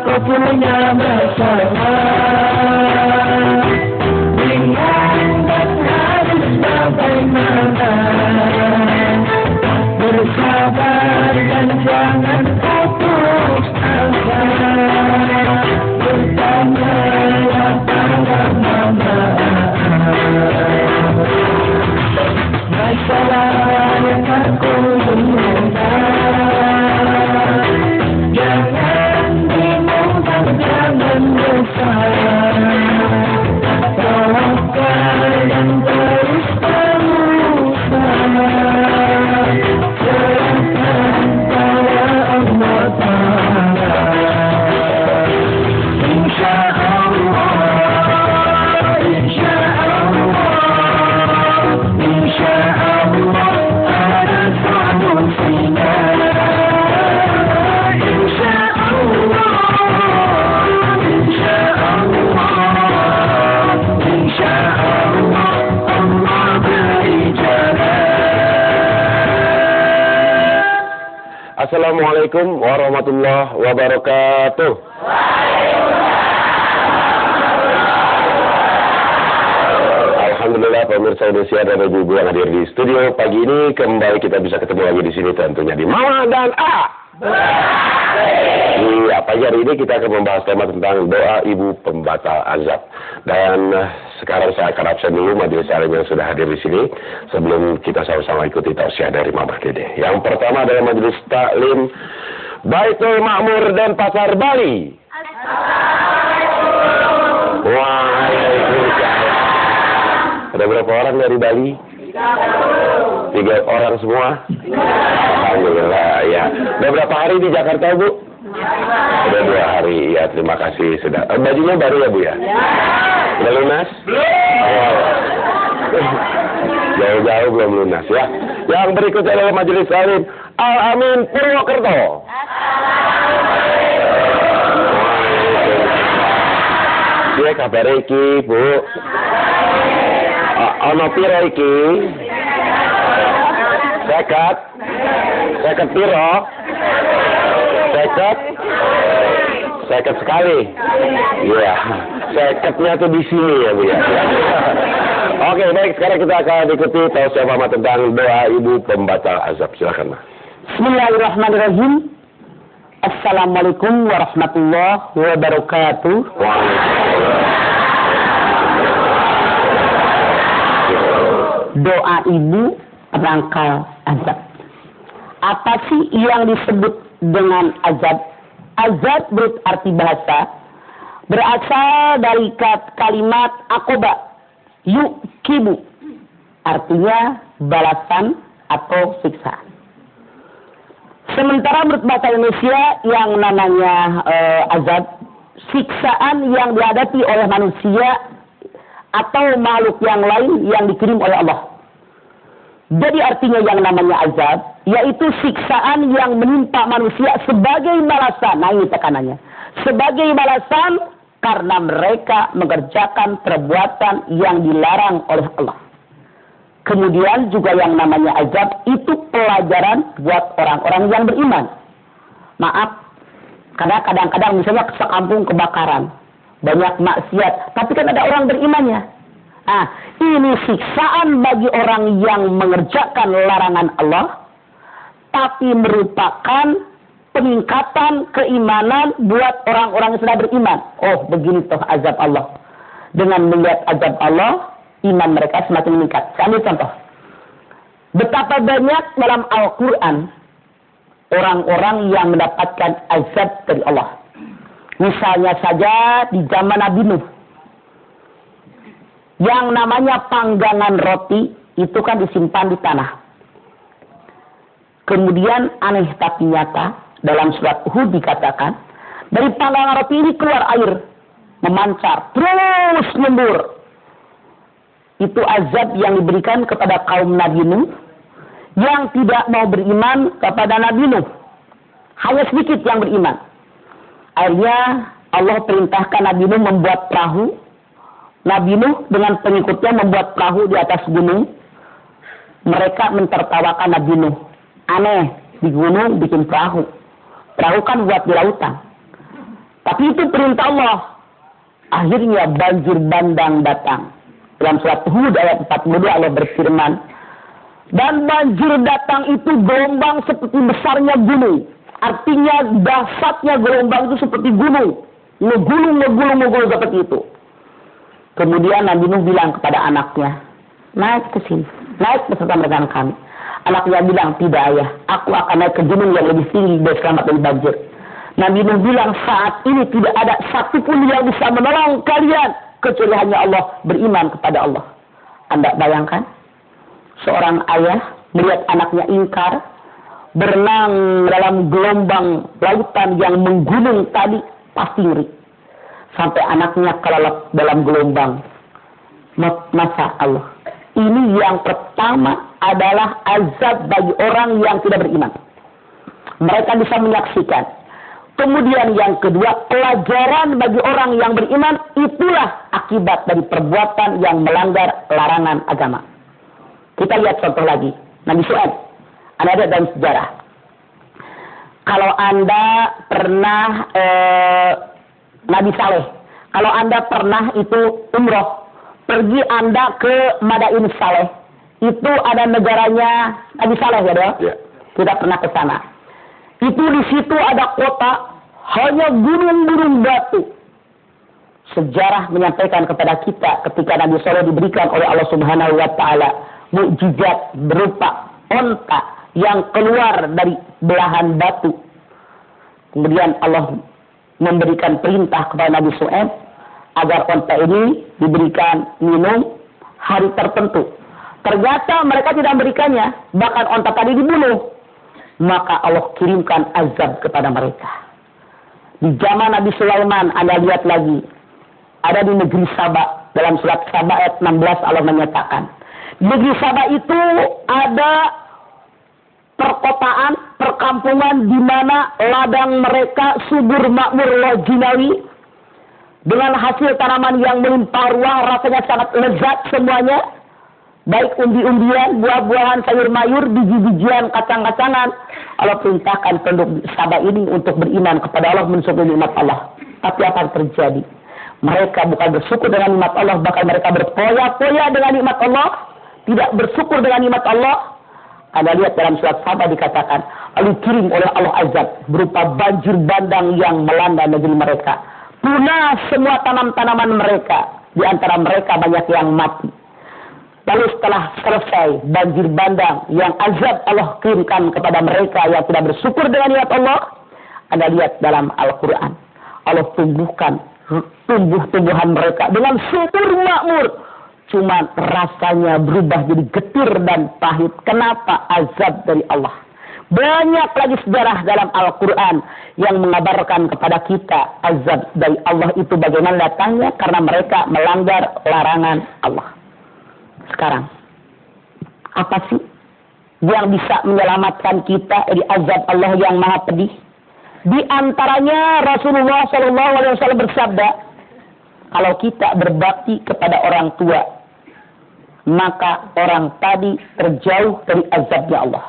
aku punya masalah dengan dan harus bagaimana. Bersabar dan jangan putus asa. Bertanya pada mama. Masalah yang aku punya. Jangan bingung dan jangan resah. Tawakal dan terus berusaha. Serahkan pada Allah Ta'ala. Insya Allah, insya Allah, insya Allah ada solusinya. Insya Allah, insya Allah, insya Allah Allah beri jalan. Assalamualaikum warahmatullahi wabarakatuh. Alhamdulillah pemirsa Indonesia dan ibu-ibu yang hadir di studio pagi ini, kembali kita bisa ketemu lagi di sini tentunya di Mama dan A. Iya, pagi hari ini kita akan membahas tema tentang doa ibu pembatal azab. Dan sekarang saya akan absen dulu majelis alim yang sudah hadir di sini sebelum kita sama-sama ikuti tausiah dari Mama Dede. Yang pertama adalah majelis taklim Baitul Makmur dan Pasar Bali. Waalaikumsalam. Ada berapa orang dari Bali? 3 orang semua? Alhamdulillah ya. Udah berapa hari di Jakarta, Bu? Udah 2 hari. Ya, terima kasih sudah. Bajunya baru ya, Bu ya? Udah lunas? Belum. Jauh-jauh belum lunas ya. Yang berikutnya adalah majelis alim Al-Amin Purwokerto. Dia kabar iki, Bu. Ono piro iki? Seket piro? Seket sekali. Iya, seketnya tuh di sini ya, Bu ya. Oke, baik, sekarang kita akan ikuti tausiah Mama tentang doa ibu pembatal azab. Silakan, Ma. Bismillahirrahmanirrahim. Assalamualaikum warahmatullahi wabarakatuh. Doa ibu rangkal azab. Apa sih yang disebut dengan azab? Azab berarti bahasa berasal dari kalimat akoba yukibu, artinya balasan atau siksaan. Sementara menurut bahasa Indonesia yang namanya azab, siksaan yang dihadapi oleh manusia atau makhluk yang lain yang dikirim oleh Allah. Jadi artinya yang namanya azab yaitu siksaan yang menimpa manusia sebagai balasan. Nah, ini tekanannya. Sebagai balasan karena mereka mengerjakan perbuatan yang dilarang oleh Allah. Kemudian juga yang namanya azab itu pelajaran buat orang-orang yang beriman. Maaf, karena kadang-kadang misalnya sekampung kebakaran, banyak maksiat, tapi kan ada orang berimannya. Nah, ini siksaan bagi orang yang mengerjakan larangan Allah, tapi merupakan peningkatan keimanan buat orang-orang yang sudah beriman. Oh, begini toh azab Allah. Dengan melihat azab Allah, iman mereka semakin meningkat. Saya ambil contoh. Betapa banyak dalam Al-Quran orang-orang yang mendapatkan azab dari Allah. Misalnya saja di zaman Nabi Nuh. Yang namanya panggangan roti itu kan disimpan di tanah. Kemudian aneh tapi nyata, dalam surat Hud dikatakan, dari panggangan roti ini keluar air, memancar, terus nyembur. Itu azab yang diberikan kepada kaum Nabi Nuh yang tidak mau beriman kepada Nabi Nuh. Hanya sedikit yang beriman. Akhirnya Allah perintahkan Nabi Nuh membuat perahu. Nabi Nuh dengan pengikutnya membuat perahu di atas gunung. Mereka mentertawakan Nabi Nuh. Aneh, di gunung bikin perahu. Perahu kan buat di lautan. Tapi Tapi itu perintah Allah. Akhirnya banjir bandang datang. Dalam surat Hud ayat 42 Allah berfirman, dan banjir datang itu gelombang seperti besarnya gunung. Artinya dahsyatnya gelombang itu seperti gunung. Ngegulung seperti itu. Kemudian Nabi Nuh bilang kepada anaknya, naik ke sini, naik beserta mereka kami. Anaknya bilang, tidak ayah, aku akan naik ke gunung yang lebih tinggi dan selamat dari banjir. Nabi Nuh bilang, saat ini tidak ada satupun yang bisa menolong kalian kecuali hanya Allah, beriman kepada Allah. Anda bayangkan, seorang ayah melihat anaknya ingkar, berenang dalam gelombang lautan yang menggunung tadi, pasti ngeri. Sampai anaknya kelelep dalam gelombang. Masya Allah. Ini yang pertama adalah azab bagi orang yang tidak beriman. Mereka bisa menyaksikan. Kemudian yang kedua, pelajaran bagi orang yang beriman, itulah akibat dari perbuatan yang melanggar larangan agama. Kita lihat contoh lagi. Nabi Syuaib. Anda lihat dalam sejarah. Kalau Anda pernah Nabi Saleh, kalau Anda pernah itu umroh, pergi Anda ke Madain Saleh, itu ada negaranya Nabi Saleh ya, dong? Ya. Kita pernah ke sana. Itu di situ ada kota, hanya gunung-gunung batu. Sejarah menyampaikan kepada kita ketika Nabi Saleh diberikan oleh Allah Subhanahu wa Ta'ala mukjizat berupa onta yang keluar dari belahan batu. Kemudian Allah memberikan perintah kepada Nabi Syuaib agar onta ini diberikan minum hari tertentu. Ternyata mereka tidak memberikannya, bahkan onta tadi dibunuh. Maka Allah kirimkan azab kepada mereka. Di zaman Nabi Sulaiman, Anda lihat lagi, ada di negeri Sabah, dalam surat Sabah ayat 16 Allah menyatakan, di negeri Sabah itu ada perkotaan, perkampungan di mana ladang mereka subur makmur lojinawi dengan hasil tanaman yang melimpah ruah, rasanya sangat lezat semuanya, baik umbi-umbian, buah-buahan, sayur mayur, biji-bijian, kacang-kacangan. Allah perintahkan penduduk Sabah ini untuk beriman kepada Allah, mensyukuri nikmat Allah. Tapi apa yang terjadi? Mereka bukan bersyukur dengan nikmat Allah, bahkan mereka berpoya-poya dengan nikmat Allah, tidak bersyukur dengan nikmat Allah. Anda lihat dalam surat Sabah dikatakan, lalu kirim oleh Allah azab berupa banjir bandang yang melanda negeri mereka. Punah semua tanam-tanaman mereka, di antara mereka banyak yang mati. Lalu setelah selesai banjir bandang yang azab Allah kirimkan kepada mereka yang tidak bersyukur dengan nikmat Allah, Anda lihat dalam Al-Quran, Allah tumbuhkan tumbuh-tumbuhan mereka dengan subur makmur. Cuma rasanya berubah jadi getir dan pahit. Kenapa? Azab dari Allah. Banyak lagi sejarah dalam Al-Quran yang mengabarkan kepada kita azab dari Allah itu bagaimana datangnya, karena mereka melanggar larangan Allah. Sekarang, apa sih yang bisa menyelamatkan kita dari azab Allah yang maha pedih? Di antaranya Rasulullah SAW bersabda, kalau kita berbakti kepada orang tua, maka orang tadi terjauh dari azabnya Allah.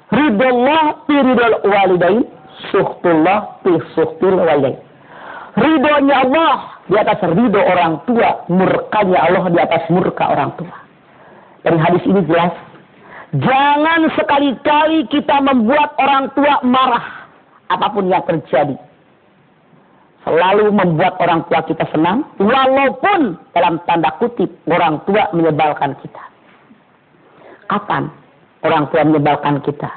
Ridullah fi ridul walidain, suhtullah fi suhtul walidain. Ridhonya Allah di atas ridho orang tua, murkanya Allah di atas murka orang tua. Dari hadis ini jelas, jangan sekali-kali kita membuat orang tua marah apapun yang terjadi. Selalu membuat orang tua kita senang, walaupun dalam tanda kutip orang tua menyebalkan kita. Kapan orang tua menyebalkan kita?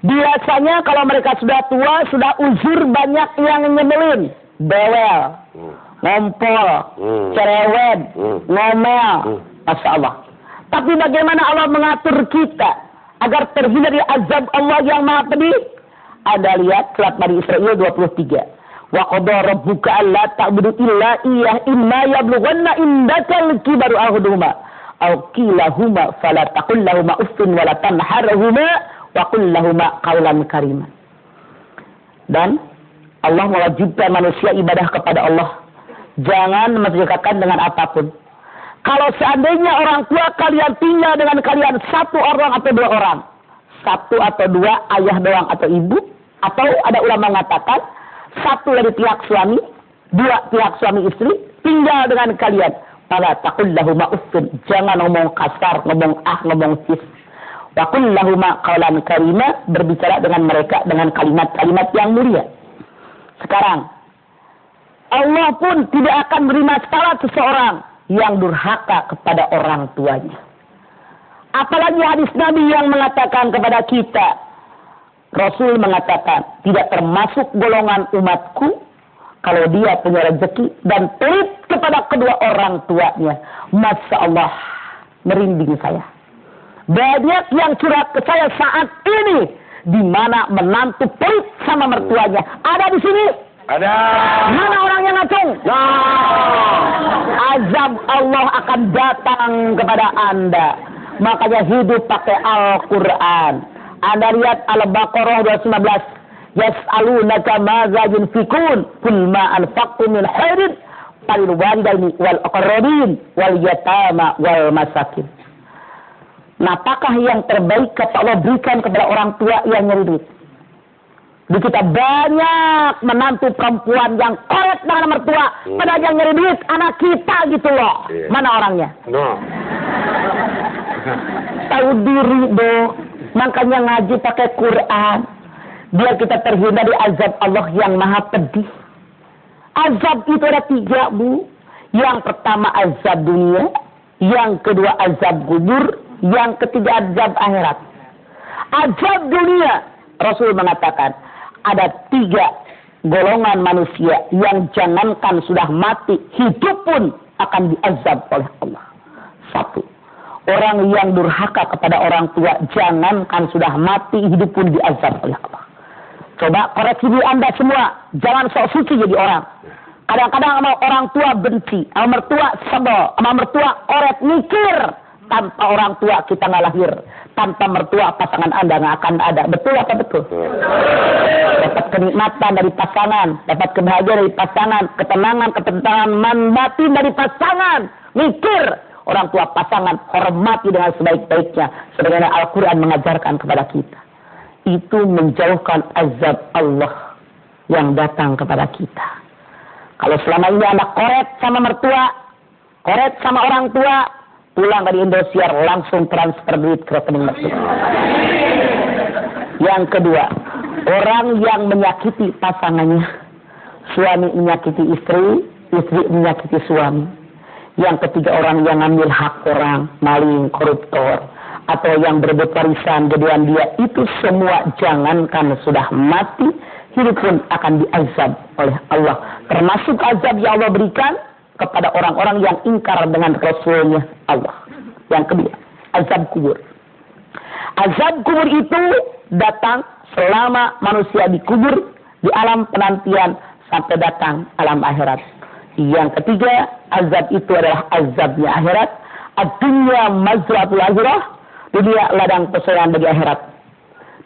Biasanya kalau mereka sudah tua, sudah uzur, banyak yang nyebelin. Bawel, ngompol, cerewet, ngomel. Masya Allah. Tapi bagaimana Allah mengatur kita agar terhindar dari azab Allah yang maha pedih? Anda lihat surat Bani Israil 23. Wa qada rabbuka alla ta'budu illa iyyah imma yablughanna indakal kibaru ahaduhuma aw kilahuma fala taqul lahumu uffin wa la tanharhuma wa qul lahumu qawlan kariman. Dan Allah mewajibkan manusia ibadah kepada Allah. Jangan menceritakan dengan apapun. Kalau seandainya orang tua kalian tinggal dengan kalian satu orang atau dua orang, satu atau dua, ayah doang atau ibu, atau ada ulama mengatakan satu dari pihak suami, dua pihak suami istri, tinggal dengan kalian. Fala taqul lahuma uffin, jangan ngomong kasar, ngomong ngomong sis. Wa qul lahuma qawlan karima, berbicara dengan mereka dengan kalimat-kalimat yang mulia. Sekarang, Allah pun tidak akan menerima salat seseorang yang durhaka kepada orang tuanya. Apalagi hadis Nabi yang mengatakan kepada kita, Rasul mengatakan, tidak termasuk golongan umatku kalau dia punya rezeki dan pelit kepada kedua orang tuanya. Masya Allah, merinding saya. Banyak yang curhat ke saya saat ini, di mana menantu pelit sama mertuanya. Ada di sini? Ada. Mana orangnya ngacung? Azab Allah akan datang kepada Anda. Makanya hidup pakai Al-Quran. Anda lihat Al-Baqarah 219. Yas'alunaka madza yunfikun qul ma anfaqtum min khairin falil walidaini wal aqrabin wal yatama wal masakin. Apakah yang terbaik kata Allah berikan kepada orang tua yang nyari duit? Di kita banyak menantu perempuan yang korek dengan mertua, padahal yang nyari duit anak kita gitu loh. Mana orangnya? No. Tahu diri dong. Makanya ngaji pakai Quran. Biar kita terhindar dari azab Allah yang maha pedih. Azab itu ada 3, Bu. Yang pertama azab dunia. Yang kedua azab kubur. Yang ketiga azab akhirat. Azab dunia. Rasul mengatakan. Ada 3 golongan manusia. Yang jangankan sudah mati. Hidup pun akan diazab oleh Allah. 1. Orang yang durhaka kepada orang tua, jangankan sudah mati, hidup pun diazab oleh Allah. Coba koreksi diri Anda semua, jangan sok suci jadi orang. Kadang-kadang sama orang tua benci, sama mertua sebel, sama mertua korek mikir. Tanpa orang tua kita nggak lahir, tanpa mertua pasangan Anda nggak akan ada. Betul apa betul? Dapat kenikmatan dari pasangan, dapat kebahagiaan dari pasangan, ketenangan batin dari pasangan. Mikir. Orang tua pasangan hormati dengan sebaik-baiknya. Sebagaimana Al-Quran mengajarkan kepada kita. Itu menjauhkan azab Allah yang datang kepada kita. Kalau selama ini Anda korek sama mertua, korek sama orang tua, pulang dari Indosiar langsung transfer duit ke rekening mertua. Yang kedua, orang yang menyakiti pasangannya. Suami menyakiti istri, istri menyakiti suami. Yang ketiga, orang yang ngambil hak orang, maling, koruptor, atau yang berebut warisan gedean dia, itu semua jangankan sudah mati, hidup pun akan diazab oleh Allah. Termasuk azab yang Allah berikan kepada orang-orang yang ingkar dengan Rasulnya Allah. Yang kedua, azab kubur. Azab kubur itu datang selama manusia dikubur di alam penantian sampai datang alam akhirat. Yang ketiga, azab itu adalah azabnya akhirat. Ad-dunya mazratul akhirah. Dunia ladang persoalan bagi akhirat.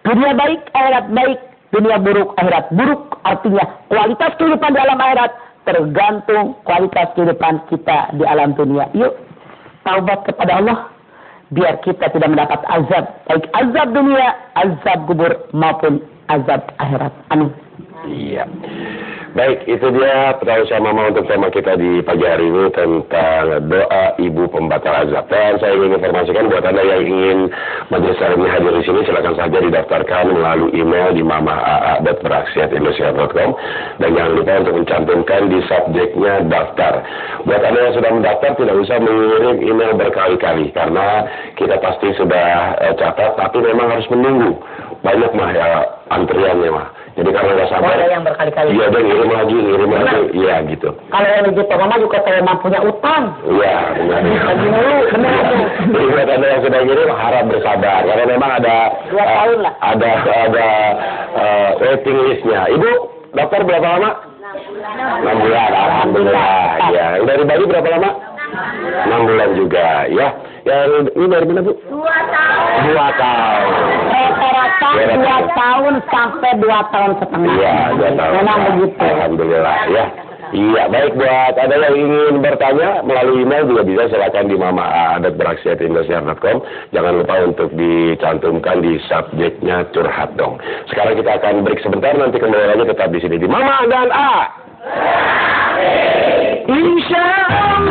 Dunia baik, akhirat baik. Dunia buruk, akhirat buruk. Artinya kualitas kehidupan di alam akhirat tergantung kualitas kehidupan kita di alam dunia. Yuk, taubat kepada Allah. Biar kita tidak mendapat azab. Baik azab dunia, azab kubur maupun azab akhirat. Amin. Iya. Baik, itu dia pertanyaan Mama untuk tema kita di pagi hari ini tentang doa ibu pembatal azab. Dan saya ingin informasikan buat Anda yang ingin majelis taklim hadir di sini, silakan saja didaftarkan melalui email di mama.aa.beraksi@indonesia.com dan jangan lupa untuk mencantumkan di subjeknya daftar. Buat Anda yang sudah mendaftar tidak usah mengirim email berkali-kali karena kita pasti sudah catat, tapi memang harus menunggu. Banyak mah ya antriannya mah. Jadi kalau nggak sabar, ada yang berkali-kali. Iya, dan ngirim lagi, iya gitu. Kalau yang begitu, Mama juga saya punya utang. Iya, benar. Lagi dulu, benar. Jadi buat Anda yang sudah ngirim harap bersabar, karena memang ada 2 tahun lah. Ada waiting listnya. Ibu daftar berapa lama? 6 bulan. Alhamdulillah. Ya, yang dari Bali berapa lama? 6 bulan juga, ya. Yang ini dari mana, Bu? 2 tahun. 2 tahun. Rata-rata 2 tahun sampai 2 tahun setengah. Iya, 2 tahun. Memang begitu. Alhamdulillah, ya. Iya, baik, buat ada yang ingin bertanya melalui email juga bisa, silakan di mama@beraksi@indosiar.com. Jangan lupa untuk dicantumkan di subjeknya curhat dong. Sekarang kita akan break sebentar, nanti kembali lagi tetap di sini di Mama dan A. Insya Allah.